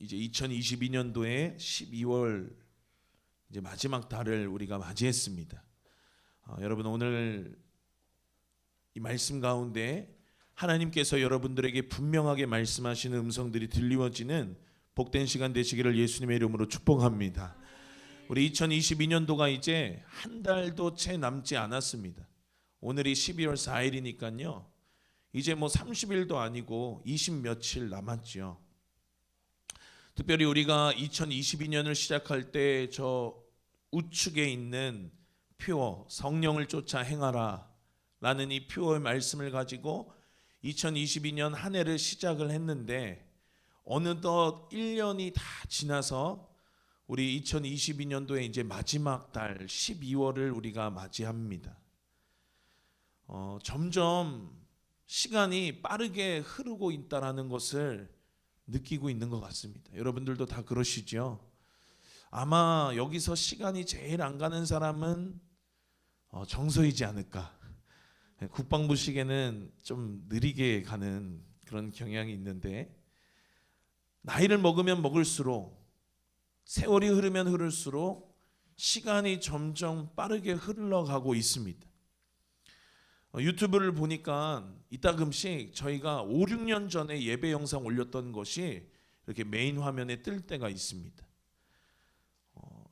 이제 2022년도에 12월 이제 마지막 달을 우리가 맞이했습니다. 여러분 오늘 이 말씀 가운데 하나님께서 여러분들에게 분명하게 말씀하시는 음성들이 들리워지는 복된 시간 되시기를 예수님의 이름으로 축복합니다. 우리 2022년도가 이제 한 달도 채 남지 않았습니다. 오늘이 12월 4일이니까요. 이제 뭐 30일도 아니고 20 며칠 남았죠. 특별히 우리가 2022년을 시작할 때 저 우측에 있는 표어 성령을 쫓아 행하라 라는 이 표어의 말씀을 가지고 2022년 한 해를 시작을 했는데 어느덧 1년이 다 지나서 우리 2022년도에 이제 마지막 달 12월을 우리가 맞이합니다. 점점 시간이 빠르게 흐르고 있다라는 것을 느끼고 있는 것 같습니다. 여러분들도 다 그러시죠? 아마 여기서 시간이 제일 안 가는 사람은 정서이지 않을까. 국방부 시계는 좀 느리게 가는 그런 경향이 있는데 나이를 먹으면 먹을수록 세월이 흐르면 흐를수록 시간이 점점 빠르게 흘러가고 있습니다. 유튜브를 보니까 이따금씩 저희가 5, 6년 전에 예배 영상 올렸던 것이 이렇게 메인 화면에 뜰 때가 있습니다.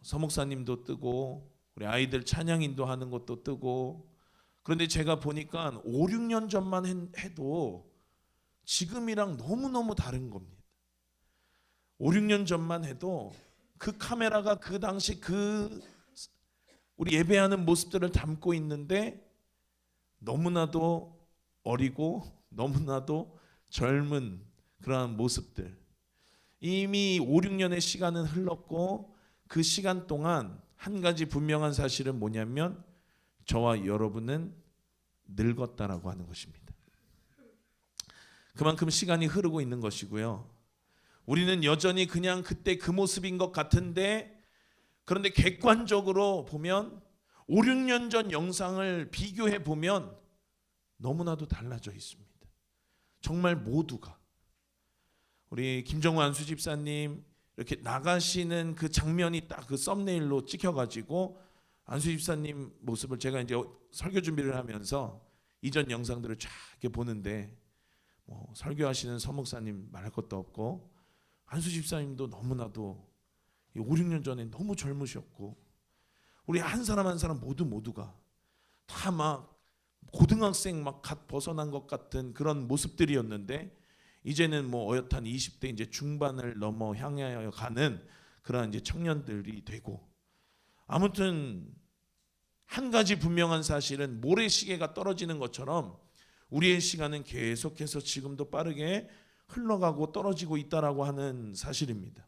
서목사님도 뜨고 우리 아이들 찬양 인도하는 것도 뜨고 그런데 제가 보니까 5, 6년 전만 해도 지금이랑 너무너무 다른 겁니다. 5, 6년 전만 해도 그 카메라가 그 당시 그 우리 예배하는 모습들을 담고 있는데 너무나도 어리고 너무나도 젊은 그러한 모습들. 이미 5, 6년의 시간은 흘렀고 그 시간 동안 한 가지 분명한 사실은 뭐냐면 저와 여러분은 늙었다라고 하는 것입니다. 그만큼 시간이 흐르고 있는 것이고요. 우리는 여전히 그냥 그때 그 모습인 것 같은데 그런데 객관적으로 보면 5, 6년 전 영상을 비교해 보면 너무나도 달라져 있습니다. 정말 모두가 우리 김정우 안수 집사님 이렇게 나가시는 그 장면이 딱 그 썸네일로 찍혀가지고 안수 집사님 모습을 제가 이제 설교 준비를 하면서 이전 영상들을 쫙 이렇게 보는데 뭐 설교하시는 서목사님 말할 것도 없고 안수 집사님도 너무나도 5, 6년 전에 너무 젊으셨고 우리 한 사람 한 사람 모두가 다 막 고등학생 막 갓 벗어난 것 같은 그런 모습들이었는데 이제는 뭐 어엿한 20대 이제 중반을 넘어 향하여 가는 그런 이제 청년들이 되고 아무튼 한 가지 분명한 사실은 모래시계가 떨어지는 것처럼 우리의 시간은 계속해서 지금도 빠르게 흘러가고 떨어지고 있다라고 하는 사실입니다.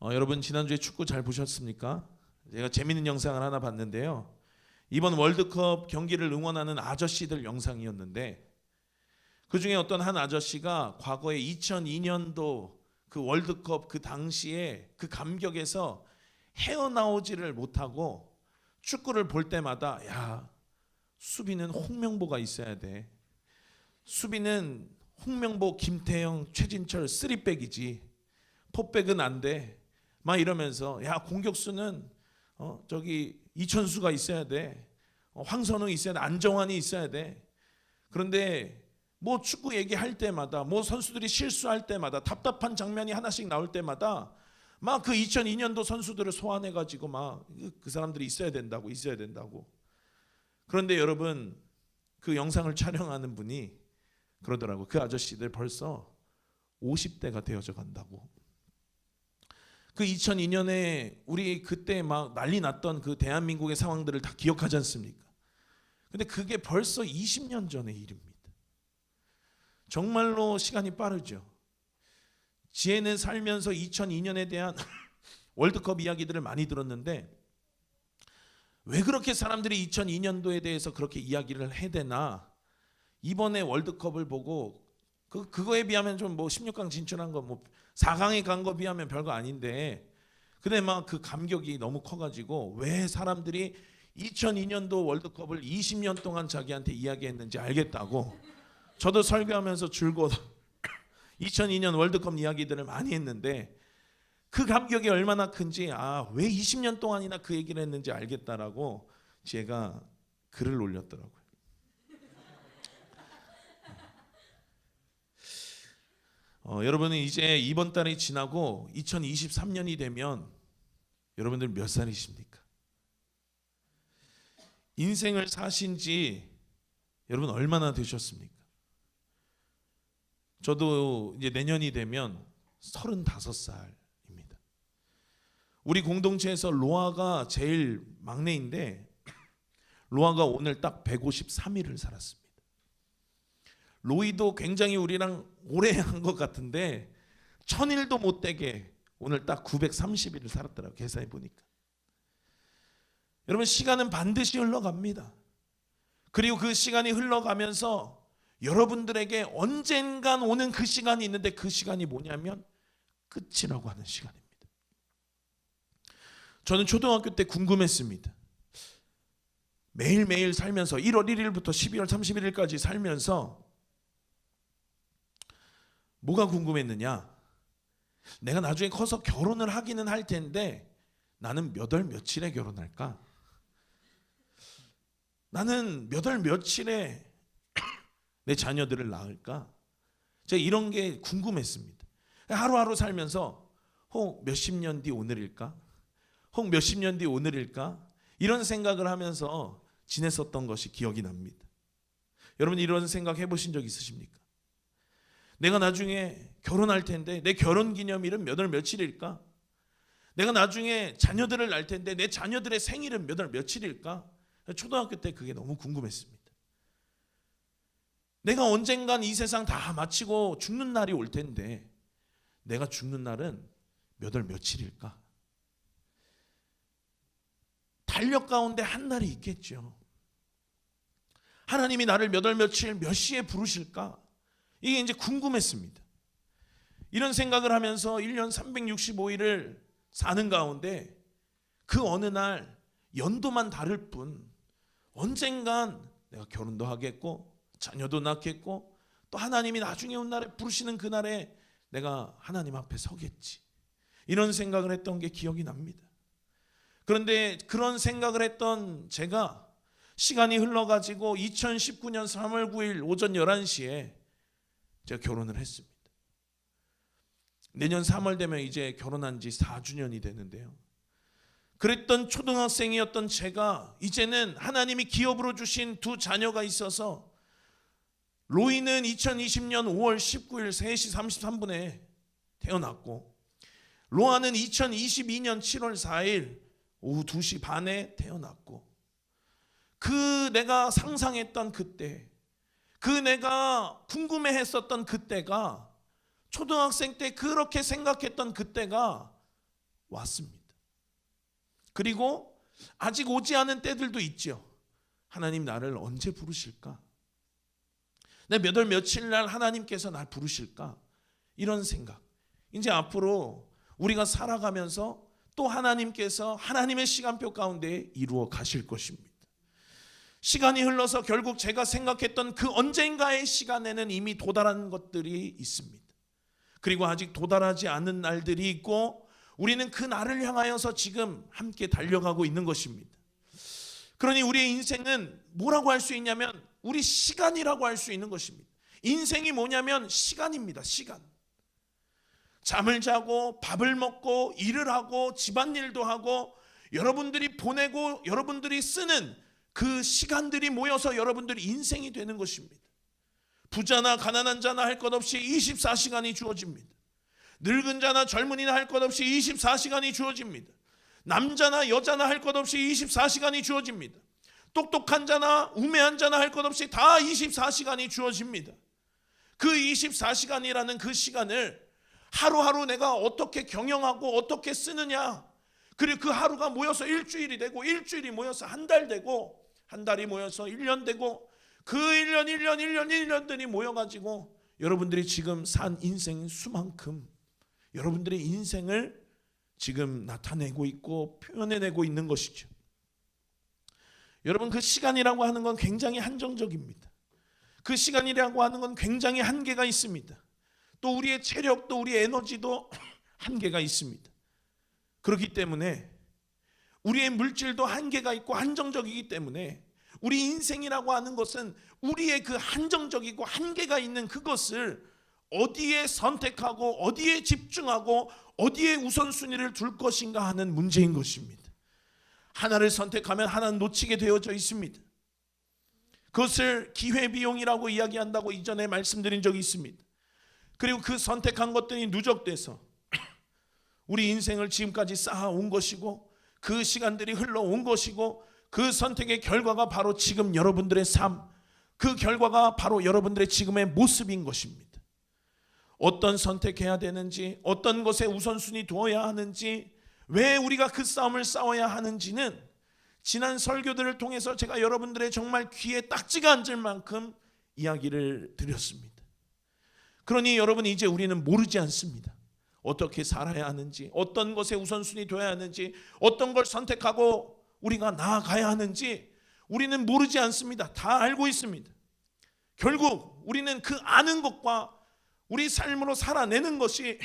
여러분 지난주에 축구 잘 보셨습니까? 제가 재미있는 영상을 하나 봤는데요. 이번 월드컵 경기를 응원하는 아저씨들 영상이었는데 그중에 어떤 한 아저씨가 과거에 2002년도 그 월드컵 그 당시에 그 감격에서 헤어나오지를 못하고 축구를 볼 때마다 야 수비는 홍명보가 있어야 돼. 수비는 홍명보, 김태형, 최진철 3백이지 포백은 안 돼. 막 이러면서 야 공격수는 저기 이천수가 있어야 돼. 황선웅이 있어야 돼. 안정환이 있어야 돼. 그런데 뭐 축구 얘기할 때마다 뭐 선수들이 실수할 때마다 답답한 장면이 하나씩 나올 때마다 막 그 2002년도 선수들을 소환해 가지고 막 그 사람들이 있어야 된다고. 그런데 여러분 그 영상을 촬영하는 분이 그러더라고. 그 아저씨들 벌써 50대가 되어져 간다고. 그 2002년에 우리 그때 막 난리 났던 그 대한민국의 상황들을 다 기억하지 않습니까? 근데 그게 벌써 20년 전의 일입니다. 정말로 시간이 빠르죠. 지혜는 살면서 2002년에 대한 월드컵 이야기들을 많이 들었는데 왜 그렇게 사람들이 2002년도에 대해서 그렇게 이야기를 해대나 이번에 월드컵을 보고 그거에 비하면 좀 뭐 16강 진출한 거 뭐 4강에 간 거 비하면 별거 아닌데 근데 막 그 감격이 너무 커가지고 왜 사람들이 2002년도 월드컵을 20년 동안 자기한테 이야기했는지 알겠다고 저도 설교하면서 줄곧 2002년 월드컵 이야기들을 많이 했는데 그 감격이 얼마나 큰지 왜 20년 동안이나 그 얘기를 했는지 알겠다라고 제가 글을 올렸더라고요. 여러분은 이제 이번 달이 지나고 2023년이 되면 여러분들 몇 살이십니까? 인생을 사신 지 여러분 얼마나 되셨습니까? 저도 이제 내년이 되면 35살입니다. 우리 공동체에서 로아가 제일 막내인데 로아가 오늘 딱 153일을 살았습니다. 로이도 굉장히 우리랑 오래 한 것 같은데 1000일도 못 되게 오늘 딱 930일을 살았더라고요. 계산해 보니까. 여러분 시간은 반드시 흘러갑니다. 그리고 그 시간이 흘러가면서 여러분들에게 언젠간 오는 그 시간이 있는데 그 시간이 뭐냐면 끝이라고 하는 시간입니다. 저는 초등학교 때 궁금했습니다. 매일매일 살면서 1월 1일부터 12월 31일까지 살면서 뭐가 궁금했느냐? 내가 나중에 커서 결혼을 하기는 할 텐데 나는 몇 월 며칠에 결혼할까? 나는 몇 월 며칠에 내 자녀들을 낳을까? 제가 이런 게 궁금했습니다. 하루하루 살면서 혹 몇십 년 뒤 오늘일까? 혹 몇십 년 뒤 오늘일까? 이런 생각을 하면서 지냈었던 것이 기억이 납니다. 여러분 이런 생각 해보신 적 있으십니까? 내가 나중에 결혼할 텐데 내 결혼기념일은 몇 월 며칠일까? 내가 나중에 자녀들을 낳을 텐데 내 자녀들의 생일은 몇 월 며칠일까? 초등학교 때 그게 너무 궁금했습니다. 내가 언젠간 이 세상 다 마치고 죽는 날이 올 텐데 내가 죽는 날은 몇 월 며칠일까? 달력 가운데 한 날이 있겠죠. 하나님이 나를 몇 월 며칠 몇 시에 부르실까? 이게 이제 궁금했습니다. 이런 생각을 하면서 1년 365일을 사는 가운데 그 어느 날 연도만 다를 뿐 언젠간 내가 결혼도 하겠고 자녀도 낳겠고 또 하나님이 나중에 온 날에 부르시는 그날에 내가 하나님 앞에 서겠지. 이런 생각을 했던 게 기억이 납니다. 그런데 그런 생각을 했던 제가 시간이 흘러가지고 2019년 3월 9일 오전 11시에 제가 결혼을 했습니다. 내년 3월 되면 이제 결혼한 지 4주년이 되는데요. 그랬던 초등학생이었던 제가 이제는 하나님이 기업으로 주신 두 자녀가 있어서 로이는 2020년 5월 19일 3시 33분에 태어났고 로아는 2022년 7월 4일 오후 2시 반에 태어났고 그 내가 상상했던 그때 그 내가 궁금해했었던 그때가 초등학생 때 그렇게 생각했던 그때가 왔습니다. 그리고 아직 오지 않은 때들도 있죠. 하나님 나를 언제 부르실까? 내 몇 월 며칠 날 하나님께서 날 부르실까? 이런 생각. 이제 앞으로 우리가 살아가면서 또 하나님께서 하나님의 시간표 가운데 이루어 가실 것입니다. 시간이 흘러서 결국 제가 생각했던 그 언젠가의 시간에는 이미 도달한 것들이 있습니다. 그리고 아직 도달하지 않은 날들이 있고 우리는 그 날을 향하여서 지금 함께 달려가고 있는 것입니다. 그러니 우리의 인생은 뭐라고 할 수 있냐면 우리 시간이라고 할 수 있는 것입니다. 인생이 뭐냐면 시간입니다. 시간. 잠을 자고 밥을 먹고 일을 하고 집안일도 하고 여러분들이 보내고 여러분들이 쓰는 그 시간들이 모여서 여러분들이 인생이 되는 것입니다. 부자나 가난한 자나 할 것 없이 24시간이 주어집니다. 늙은 자나 젊은이나 할 것 없이 24시간이 주어집니다. 남자나 여자나 할 것 없이 24시간이 주어집니다. 똑똑한 자나 우매한 자나 할 것 없이 다 24시간이 주어집니다. 그 24시간이라는 그 시간을 하루하루 내가 어떻게 경영하고 어떻게 쓰느냐, 그리고 그 하루가 모여서 일주일이 되고 일주일이 모여서 한 달 되고 한 달이 모여서 1년 되고 그 1년들이 모여가지고 여러분들이 지금 산 인생 수만큼 여러분들의 인생을 지금 나타내고 있고 표현해내고 있는 것이죠. 여러분 그 시간이라고 하는 건 굉장히 한정적입니다. 그 시간이라고 하는 건 굉장히 한계가 있습니다. 또 우리의 체력도 우리의 에너지도 한계가 있습니다. 그렇기 때문에 우리의 물질도 한계가 있고 한정적이기 때문에 우리 인생이라고 하는 것은 우리의 그 한정적이고 한계가 있는 그것을 어디에 선택하고 어디에 집중하고 어디에 우선순위를 둘 것인가 하는 문제인 것입니다. 하나를 선택하면 하나는 놓치게 되어져 있습니다. 그것을 기회비용이라고 이야기한다고 이전에 말씀드린 적이 있습니다. 그리고 그 선택한 것들이 누적돼서 우리 인생을 지금까지 쌓아온 것이고 그 시간들이 흘러온 것이고 그 선택의 결과가 바로 지금 여러분들의 삶, 그 결과가 바로 여러분들의 지금의 모습인 것입니다. 어떤 선택해야 되는지, 어떤 것에 우선순위 두어야 하는지, 왜 우리가 그 싸움을 싸워야 하는지는 지난 설교들을 통해서 제가 여러분들의 정말 귀에 딱지가 앉을 만큼 이야기를 드렸습니다. 그러니 여러분, 이제 우리는 모르지 않습니다. 어떻게 살아야 하는지, 어떤 것에 우선순위 둬야 하는지, 어떤 걸 선택하고 우리가 나아가야 하는지 우리는 모르지 않습니다. 다 알고 있습니다. 결국 우리는 그 아는 것과 우리 삶으로 살아내는 것이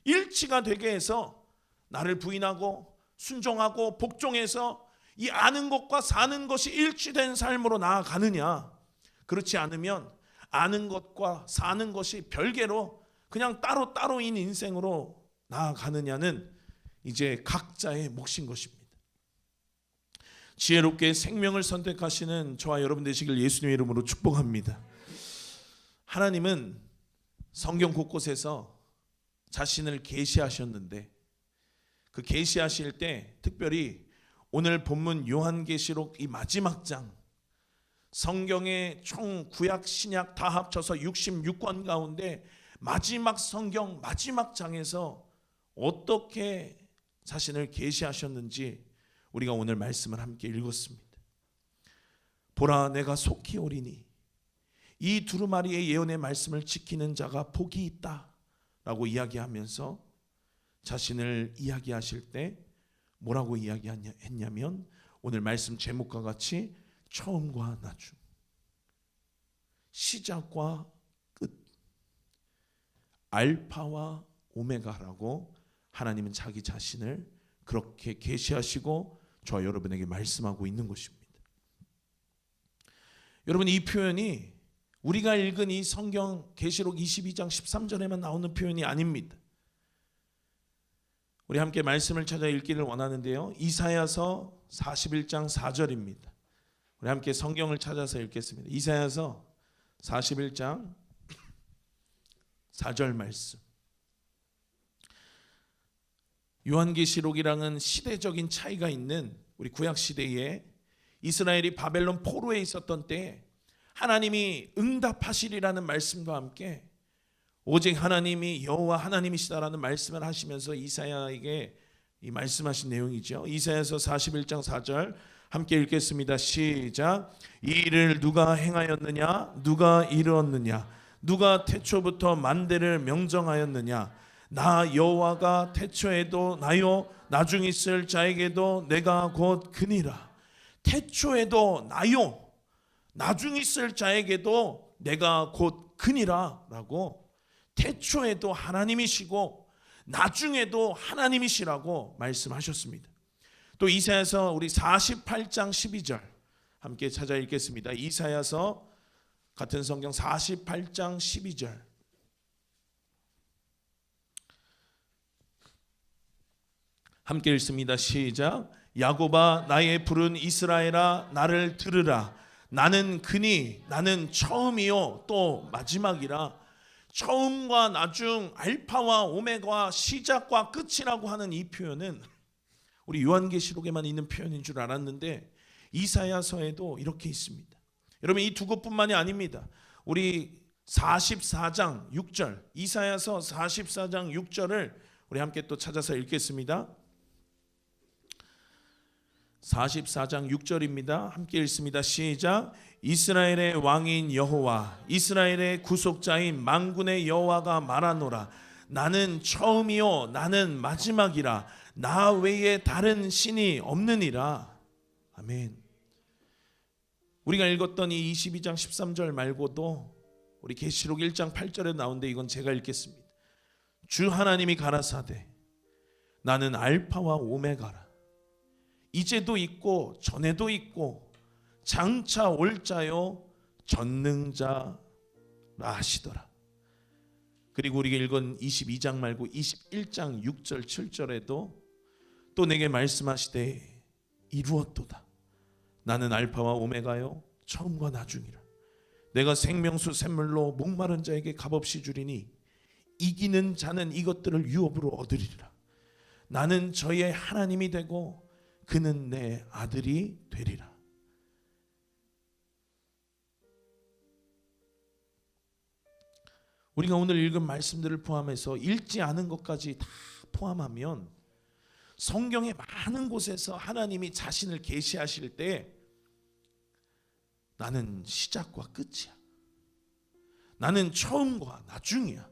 일치가 되게 해서 나를 부인하고 순종하고 복종해서 이 아는 것과 사는 것이 일치된 삶으로 나아가느냐, 그렇지 않으면 아는 것과 사는 것이 별개로 그냥 따로따로인 인생으로 나아가느냐는 이제 각자의 몫인 것입니다. 지혜롭게 생명을 선택하시는 저와 여러분 되시길 예수님의 이름으로 축복합니다. 하나님은 성경 곳곳에서 자신을 계시하셨는데 그 계시하실 때 특별히 오늘 본문 요한계시록 이 마지막 장, 성경의 총 구약 신약 다 합쳐서 66권 가운데 마지막 성경 마지막 장에서 어떻게 자신을 계시하셨는지 우리가 오늘 말씀을 함께 읽었습니다. 보라, 내가 속히 오리니 이 두루마리의 예언의 말씀을 지키는 자가 복이 있다 라고 이야기하면서 자신을 이야기하실 때 뭐라고 이야기했냐면 오늘 말씀 제목과 같이 처음과 나중, 시작과 끝, 알파와 오메가라고 하나님은 자기 자신을 그렇게 계시하시고 저와 여러분에게 말씀하고 있는 것입니다. 여러분, 이 표현이 우리가 읽은 이 성경 계시록 22장 13절에만 나오는 표현이 아닙니다. 우리 함께 말씀을 찾아 읽기를 원하는데요, 이사야서 41장 4절입니다. 우리 함께 성경을 찾아서 읽겠습니다. 이사야서 41장 4절 말씀. 요한계시록이랑은 시대적인 차이가 있는 우리 구약시대에 이스라엘이 바벨론 포로에 있었던 때에 하나님이 응답하시리라는 말씀과 함께 오직 하나님이 여호와 하나님이시다라는 말씀을 하시면서 이사야에게 이 말씀하신 내용이죠. 이사야서 41장 4절 함께 읽겠습니다. 시작. 이 일을 누가 행하였느냐? 누가 이루었느냐? 누가 태초부터 만대를 명정하였느냐? 나 여호와가 태초에도 나요, 나중 있을 자에게도 내가 곧 그니라. 태초에도 나요, 나중 있을 자에게도 내가 곧 그니라 라고, 태초에도 하나님이시고 나중에도 하나님이시라고 말씀하셨습니다. 또 이사야서 우리 48장 12절 함께 찾아 읽겠습니다. 이사야서 같은 성경 48장 12절 함께 읽습니다. 시작. 야곱아, 나의 부른 이스라엘아, 나를 들으라. 나는 그니 나는 처음이요 또 마지막이라. 처음과 나중, 알파와 오메가, 시작과 끝이라고 하는 이 표현은 우리 요한계시록에만 있는 표현인 줄 알았는데 이사야서에도 이렇게 있습니다. 여러분, 이 두 곳뿐만이 아닙니다. 우리 44장 6절, 이사야서 44장 6절을 우리 함께 또 찾아서 읽겠습니다. 44장 6절입니다. 함께 읽습니다. 시작. 이스라엘의 왕인 여호와, 이스라엘의 구속자인 만군의 여호와가 말하노라. 나는 처음이요 나는 마지막이라. 나 외에 다른 신이 없느니라. 아멘. 우리가 읽었던 이 22장 13절 말고도 우리 계시록 1장 8절에 나오는데 이건 제가 읽겠습니다. 주 하나님이 가라사대 나는 알파와 오메가라. 이제도 있고 전에도 있고 장차 올 자요 전능자라 하시더라. 그리고 우리가 읽은 22장 말고 21장 6절 7절에도 또 내게 말씀하시되 이루었도다. 나는 알파와 오메가요 처음과 나중이라. 내가 생명수 샘물로 목마른 자에게 값없이 주리니 이기는 자는 이것들을 유업으로 얻으리라. 나는 저의 하나님이 되고 그는 내 아들이 되리라. 우리가 오늘 읽은 말씀들을 포함해서 읽지 않은 것까지 다 포함하면 성경의 많은 곳에서 하나님이 자신을 계시하실 때 나는 시작과 끝이야. 나는 처음과 나중이야.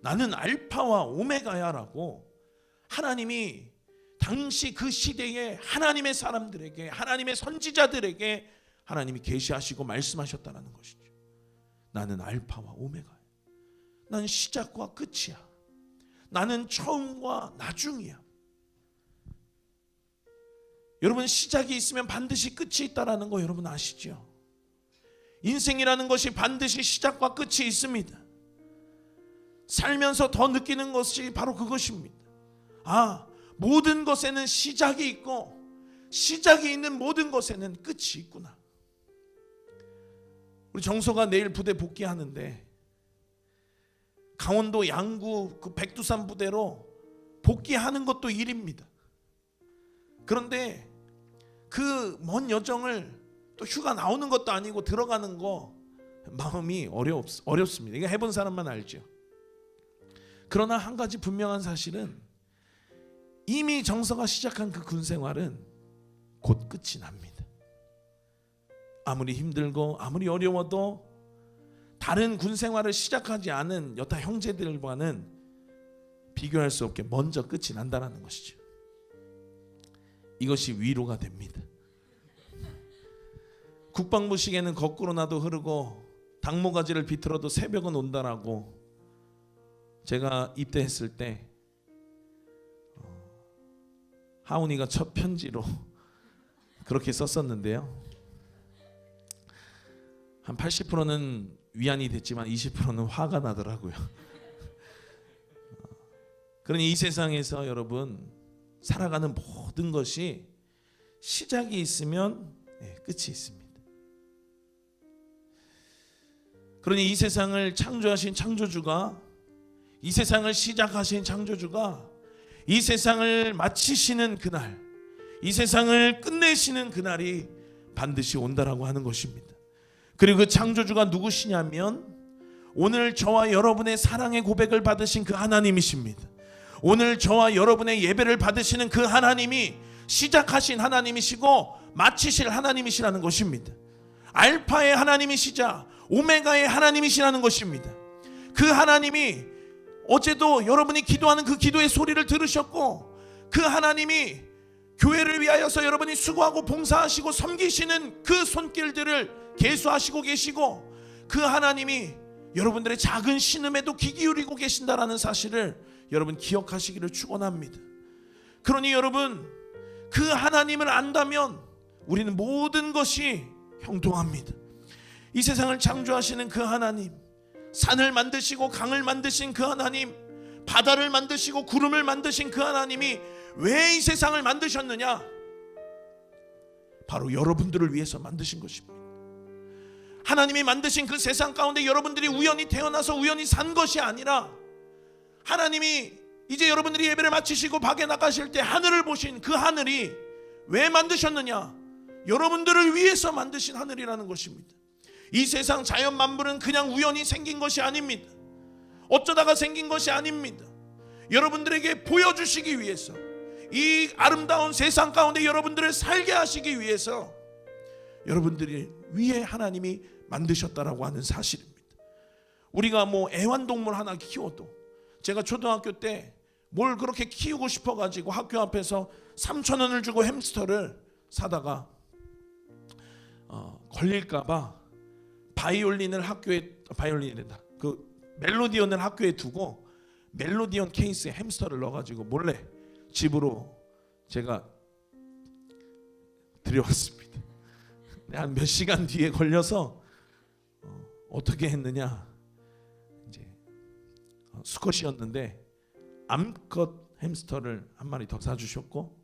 나는 알파와 오메가야 라고 하나님이 당시 그 시대에 하나님의 사람들에게, 하나님의 선지자들에게 하나님이 계시하시고 말씀하셨다는 것이죠. 나는 알파와 오메가야. 나는 시작과 끝이야. 나는 처음과 나중이야. 여러분, 시작이 있으면 반드시 끝이 있다라는 거 여러분 아시죠? 인생이라는 것이 반드시 시작과 끝이 있습니다. 살면서 더 느끼는 것이 바로 그것입니다. 모든 것에는 시작이 있고 시작이 있는 모든 것에는 끝이 있구나. 우리 정서가 내일 부대 복귀하는데 강원도 양구 그 백두산 부대로 복귀하는 것도 일입니다. 그런데 그 먼 여정을 또 휴가 나오는 것도 아니고 들어가는 거 마음이 어렵습니다. 이거 해본 사람만 알죠. 그러나 한 가지 분명한 사실은 이미 정서가 시작한 그 군 생활은 곧 끝이 납니다. 아무리 힘들고 아무리 어려워도 다른 군 생활을 시작하지 않은 여타 형제들과는 비교할 수 없게 먼저 끝이 난다는 것이죠. 이것이 위로가 됩니다. 국방부 시계는 거꾸로 나도 흐르고 당모가지를 비틀어도 새벽은 온다라고 제가 입대했을 때 하운이가 첫 편지로 그렇게 썼었는데요. 한 80%는 위안이 됐지만 20%는 화가 나더라고요. 그러니 이 세상에서 여러분 살아가는 모든 것이 시작이 있으면 끝이 있습니다. 그러니 이 세상을 창조하신 창조주가, 이 세상을 시작하신 창조주가 이 세상을 마치시는 그날, 이 세상을 끝내시는 그날이 반드시 온다라고 하는 것입니다. 그리고 그 창조주가 누구시냐면 오늘 저와 여러분의 사랑의 고백을 받으신 그 하나님이십니다. 오늘 저와 여러분의 예배를 받으시는 그 하나님이 시작하신 하나님이시고 마치실 하나님이시라는 것입니다. 알파의 하나님이시자 오메가의 하나님이시라는 것입니다. 그 하나님이 어제도 여러분이 기도하는 그 기도의 소리를 들으셨고, 그 하나님이 교회를 위하여서 여러분이 수고하고 봉사하시고 섬기시는 그 손길들을 계수하시고 계시고, 그 하나님이 여러분들의 작은 신음에도 귀 기울이고 계신다라는 사실을 여러분 기억하시기를 축원합니다. 그러니 여러분, 그 하나님을 안다면 우리는 모든 것이 형통합니다. 이 세상을 창조하시는 그 하나님, 산을 만드시고 강을 만드신 그 하나님, 바다를 만드시고 구름을 만드신 그 하나님이 왜 이 세상을 만드셨느냐? 바로 여러분들을 위해서 만드신 것입니다. 하나님이 만드신 그 세상 가운데 여러분들이 우연히 태어나서 우연히 산 것이 아니라, 하나님이 이제 여러분들이 예배를 마치시고 밖에 나가실 때 하늘을 보신 그 하늘이 왜 만드셨느냐? 여러분들을 위해서 만드신 하늘이라는 것입니다. 이 세상 자연 만물은 그냥 우연히 생긴 것이 아닙니다. 어쩌다가 생긴 것이 아닙니다. 여러분들에게 보여주시기 위해서, 이 아름다운 세상 가운데 여러분들을 살게 하시기 위해서 여러분들이 위에 하나님이 만드셨다라고 하는 사실입니다. 우리가 애완동물 하나 키워도, 제가 초등학교 때 뭘 그렇게 키우고 싶어가지고 학교 앞에서 3,000원을 주고 햄스터를 사다가 걸릴까봐 바이올린을 학교에, 바이올린이란다, 그 멜로디언을 학교에 두고 멜로디언 케이스에 햄스터를 넣어가지고 몰래 집으로 제가 들여왔습니다. 한 몇 시간 뒤에 걸려서 어떻게 했느냐, 이제 수컷이었는데 암컷 햄스터를 한 마리 더 사주셨고,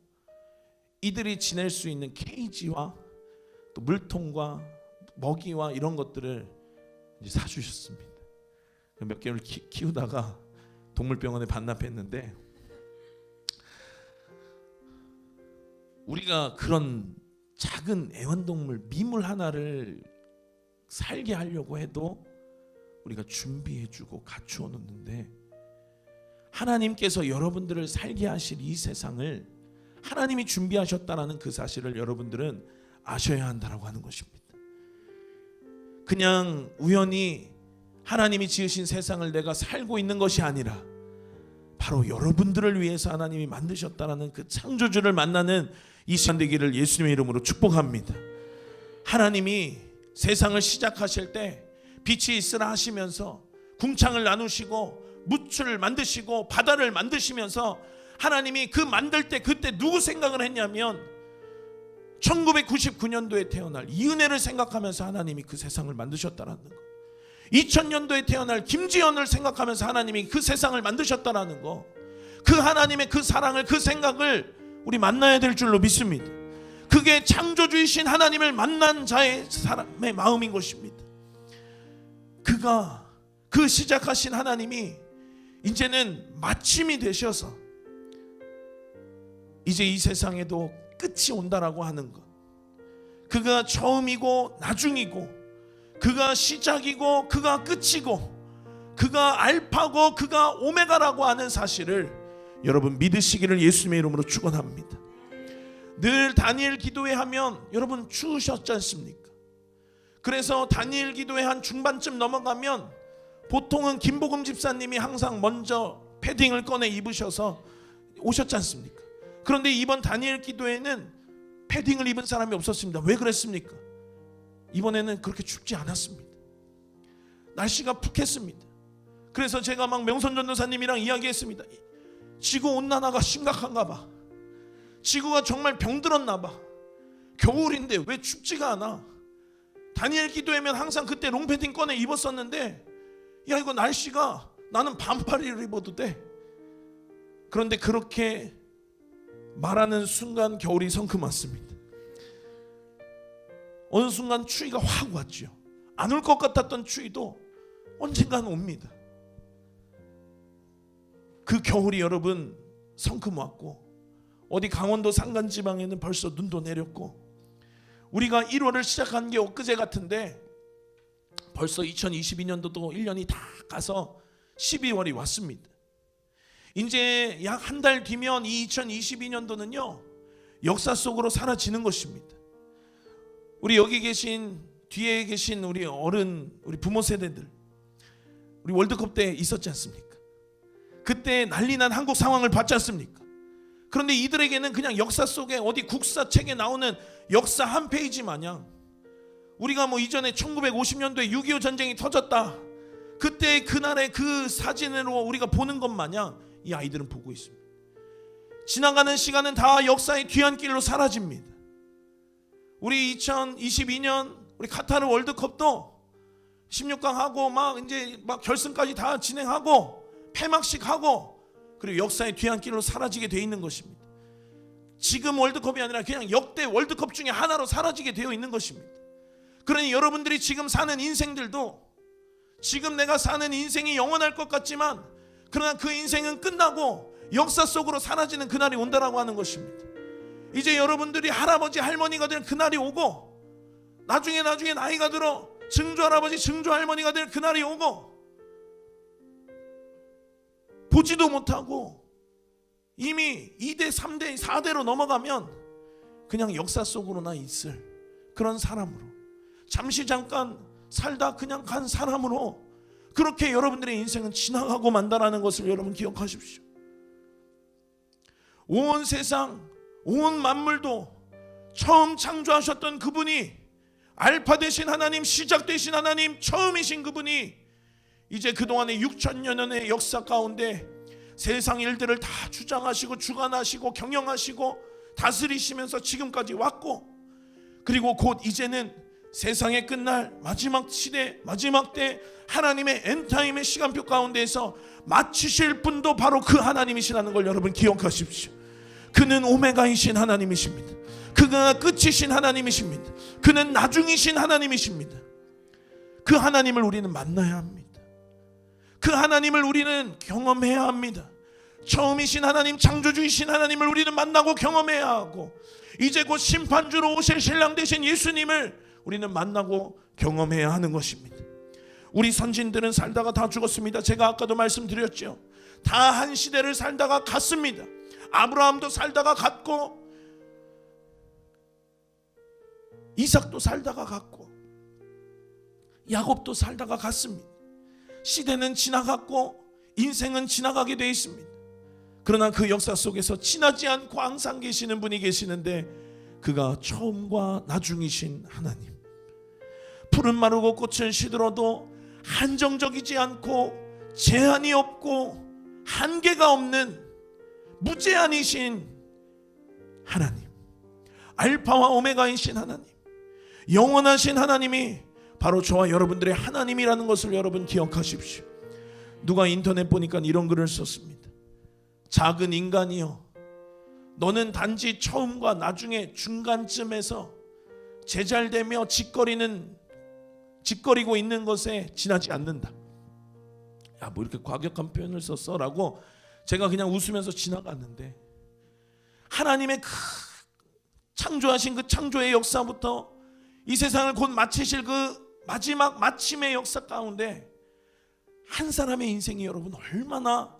이들이 지낼 수 있는 케이지와 또 물통과 먹이와 이런 것들을 이제 사주셨습니다. 몇 개월 키우다가 동물병원에 반납했는데, 우리가 그런 작은 애완동물 미물 하나를 살게 하려고 해도 우리가 준비해주고 갖추어 놓는데, 하나님께서 여러분들을 살게 하실 이 세상을 하나님이 준비하셨다라는 그 사실을 여러분들은 아셔야 한다라고 하는 것입니다. 그냥 우연히 하나님이 지으신 세상을 내가 살고 있는 것이 아니라 바로 여러분들을 위해서 하나님이 만드셨다라는 그 창조주를 만나는 이 시간 되기를 예수님의 이름으로 축복합니다. 하나님이 세상을 시작하실 때 빛이 있으라 하시면서 궁창을 나누시고 무출을 만드시고 바다를 만드시면서 하나님이 그 만들 때 그때 누구 생각을 했냐면 1999년도에 태어날 이은혜를 생각하면서 하나님이 그 세상을 만드셨다라는 거, 2000년도에 태어날 김지연을 생각하면서 하나님이 그 세상을 만드셨다라는 거, 그 하나님의 그 사랑을, 그 생각을 우리 만나야 될 줄로 믿습니다. 그게 창조주이신 하나님을 만난 자의 사람의 마음인 것입니다. 그가 그 시작하신 하나님이 이제는 마침이 되셔서 이제 이 세상에도 끝이 온다라고 하는 것, 그가 처음이고 나중이고 그가 시작이고 그가 끝이고 그가 알파고 그가 오메가라고 하는 사실을 여러분 믿으시기를 예수님의 이름으로 축원합니다. 늘 다니엘 기도회 하면 여러분 추우셨지 않습니까? 그래서 다니엘 기도회 한 중반쯤 넘어가면 보통은 김복음 집사님이 항상 먼저 패딩을 꺼내 입으셔서 오셨지 않습니까? 그런데 이번 다니엘 기도회는 패딩을 입은 사람이 없었습니다. 왜 그랬습니까? 이번에는 그렇게 춥지 않았습니다. 날씨가 푹했습니다. 그래서 제가 막 명선 전도사님이랑 이야기했습니다. 지구 온난화가 심각한가 봐. 지구가 정말 병들었나 봐. 겨울인데 왜 춥지가 않아. 다니엘 기도회면 항상 그때 롱패딩 꺼내 입었었는데, 야 이거 날씨가, 나는 반팔을 입어도 돼. 그런데 그렇게 말하는 순간 겨울이 성큼 왔습니다. 어느 순간 추위가 확 왔죠. 안 올 것 같았던 추위도 언젠가는 옵니다. 그 겨울이 여러분 성큼 왔고, 어디 강원도 산간지방에는 벌써 눈도 내렸고, 우리가 1월을 시작한 게 엊그제 같은데 벌써 2022년도도 1년이 다 가서 12월이 왔습니다. 이제 약 한 달 뒤면 이 2022년도는요 역사 속으로 사라지는 것입니다. 우리 여기 계신, 뒤에 계신 우리 어른, 우리 부모 세대들, 우리 월드컵 때 있었지 않습니까? 그때 난리난 한국 상황을 봤지 않습니까? 그런데 이들에게는 그냥 역사 속에 어디 국사책에 나오는 역사 한 페이지 마냥, 우리가 뭐 이전에 1950년도에 6.25 전쟁이 터졌다, 그때 그날의 그 사진으로 우리가 보는 것 마냥 이 아이들은 보고 있습니다. 지나가는 시간은 다 역사의 뒤안길로 사라집니다. 우리 2022년 우리 카타르 월드컵도 16강 하고 막 이제 막 결승까지 다 진행하고 폐막식 하고, 그리고 역사의 뒤안길로 사라지게 되어 있는 것입니다. 지금 월드컵이 아니라 그냥 역대 월드컵 중에 하나로 사라지게 되어 있는 것입니다. 그러니 여러분들이 지금 사는 인생들도, 지금 내가 사는 인생이 영원할 것 같지만 그러나 그 인생은 끝나고 역사 속으로 사라지는 그날이 온다라고 하는 것입니다. 이제 여러분들이 할아버지 할머니가 될 그날이 오고, 나중에 나이가 들어 증조할아버지 증조할머니가 될 그날이 오고, 보지도 못하고 이미 2대 3대 4대로 넘어가면 그냥 역사 속으로나 있을 그런 사람으로, 잠시 잠깐 살다 그냥 간 사람으로 그렇게 여러분들의 인생은 지나가고 만다라는 것을 여러분 기억하십시오. 온 세상, 온 만물도 처음 창조하셨던 그분이, 알파 되신 하나님, 시작 되신 하나님, 처음이신 그분이 이제 그동안의 6천여 년의 역사 가운데 세상 일들을 다 주장하시고 주관하시고 경영하시고 다스리시면서 지금까지 왔고, 그리고 곧 이제는 세상의 끝날 마지막 시대, 마지막 때 하나님의 엔타임의 시간표 가운데에서 마치실 분도 바로 그 하나님이시라는 걸 여러분 기억하십시오. 그는 오메가이신 하나님이십니다. 그가 끝이신 하나님이십니다. 그는 나중이신 하나님이십니다. 그 하나님을 우리는 만나야 합니다. 그 하나님을 우리는 경험해야 합니다. 처음이신 하나님, 창조주이신 하나님을 우리는 만나고 경험해야 하고, 이제 곧 심판주로 오실 신랑 되신 예수님을 우리는 만나고 경험해야 하는 것입니다. 우리 선진들은 살다가 다 죽었습니다. 제가 아까도 말씀드렸죠. 다 한 시대를 살다가 갔습니다. 아브라함도 살다가 갔고, 이삭도 살다가 갔고, 야곱도 살다가 갔습니다. 시대는 지나갔고 인생은 지나가게 되어 있습니다. 그러나 그 역사 속에서 지나지 않고 항상 계시는 분이 계시는데, 그가 처음과 나중이신 하나님. 풀은 마르고 꽃은 시들어도 한정적이지 않고 제한이 없고 한계가 없는 무제한이신 하나님, 알파와 오메가이신 하나님, 영원하신 하나님이 바로 저와 여러분들의 하나님이라는 것을 여러분 기억하십시오. 누가 인터넷 보니까 이런 글을 썼습니다. 작은 인간이여, 너는 단지 처음과 나중에 중간쯤에서 제잘되며 짓거리고 있는 것에 지나지 않는다. 야, 뭐 이렇게 과격한 표현을 썼어라고 제가 그냥 웃으면서 지나갔는데, 하나님의 창조하신 그 창조의 역사부터 이 세상을 곧 마치실 그 마지막 마침의 역사 가운데 한 사람의 인생이 여러분 얼마나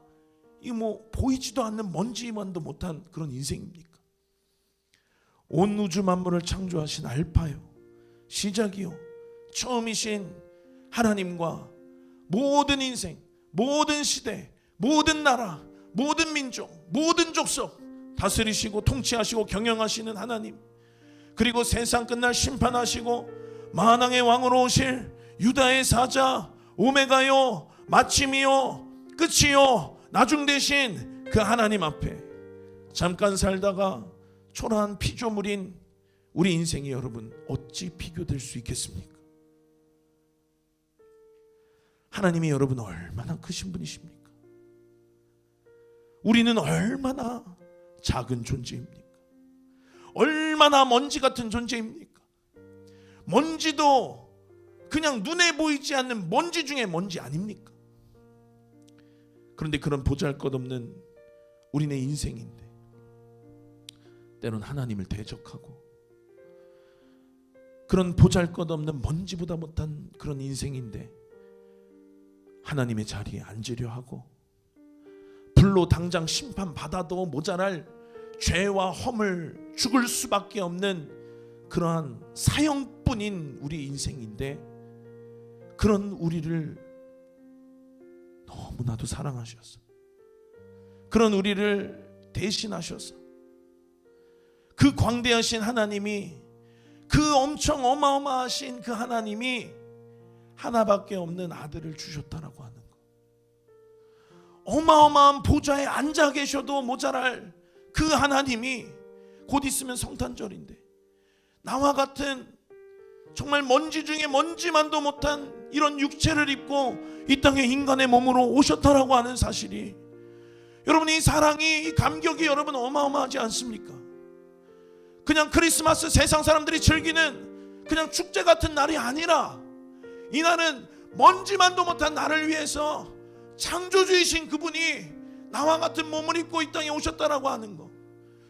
보이지도 않는 먼지만도 못한 그런 인생입니까? 온 우주 만물을 창조하신 알파요, 시작이요, 처음이신 하나님과 모든 인생, 모든 시대, 모든 나라, 모든 민족, 모든 족속 다스리시고 통치하시고 경영하시는 하나님, 그리고 세상 끝날 심판하시고 만왕의 왕으로 오실 유다의 사자, 오메가요, 마침이요, 끝이요, 나중 되신 그 하나님 앞에 잠깐 살다가 초라한 피조물인 우리 인생이 여러분 어찌 비교될 수 있겠습니까? 하나님이 여러분 얼마나 크신 분이십니까? 우리는 얼마나 작은 존재입니까? 얼마나 먼지 같은 존재입니까? 먼지도 그냥 눈에 보이지 않는 먼지 중에 먼지 아닙니까? 그런데 그런 보잘것없는 우리네 인생인데 때론 하나님을 대적하고, 그런 보잘것없는 먼지보다 못한 그런 인생인데 하나님의 자리에 앉으려 하고, 불로 당장 심판받아도 모자랄 죄와 허물 죽을 수밖에 없는 그러한 사형뿐인 우리 인생인데, 그런 우리를 너무나도 사랑하셔서, 그런 우리를 대신하셔서, 그 광대하신 하나님이, 그 엄청 어마어마하신 그 하나님이 하나밖에 없는 아들을 주셨다라고 하는 거. 어마어마한 보좌에 앉아 계셔도 모자랄 그 하나님이, 곧 있으면 성탄절인데 나와 같은 정말 먼지 중에 먼지만도 못한 이런 육체를 입고 이 땅에 인간의 몸으로 오셨다라고 하는 사실이, 여러분 이 사랑이, 이 감격이 여러분 어마어마하지 않습니까? 그냥 크리스마스 세상 사람들이 즐기는 그냥 축제 같은 날이 아니라, 이 날은 먼지만도 못한 나를 위해서 창조주이신 그분이 나와 같은 몸을 입고 이 땅에 오셨다라고 하는 거,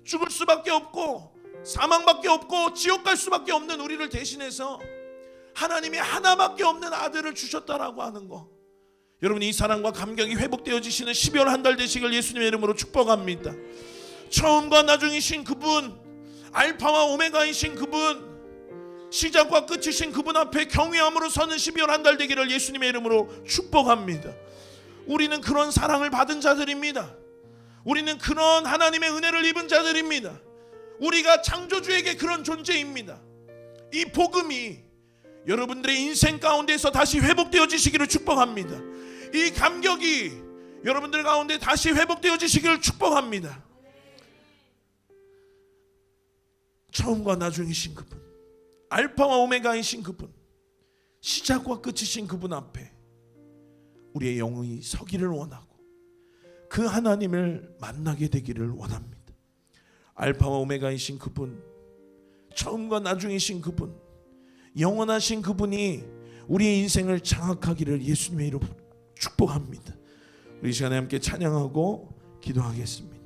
죽을 수밖에 없고 사망밖에 없고 지옥 갈 수밖에 없는 우리를 대신해서 하나님이 하나밖에 없는 아들을 주셨다라고 하는 거, 여러분 이 사랑과 감격이 회복되어지시는 12월 한 달 되시길 예수님의 이름으로 축복합니다. 처음과 나중이신 그분, 알파와 오메가이신 그분, 시작과 끝이신 그분 앞에 경외함으로 서는 12월 한 달 되기를 예수님의 이름으로 축복합니다. 우리는 그런 사랑을 받은 자들입니다. 우리는 그런 하나님의 은혜를 입은 자들입니다. 우리가 창조주에게 그런 존재입니다. 이 복음이 여러분들의 인생 가운데서 다시 회복되어지시기를 축복합니다. 이 감격이 여러분들 가운데 다시 회복되어지시기를 축복합니다. 처음과 나중이신 그분, 알파와 오메가이신 그분, 시작과 끝이신 그분 앞에 우리의 영혼이 서기를 원하고 그 하나님을 만나게 되기를 원합니다. 알파와 오메가이신 그분, 처음과 나중이신 그분, 영원하신 그분이 우리의 인생을 장악하기를 예수님의 이름으로 축복합니다. 우리 이 시간에 함께 찬양하고 기도하겠습니다.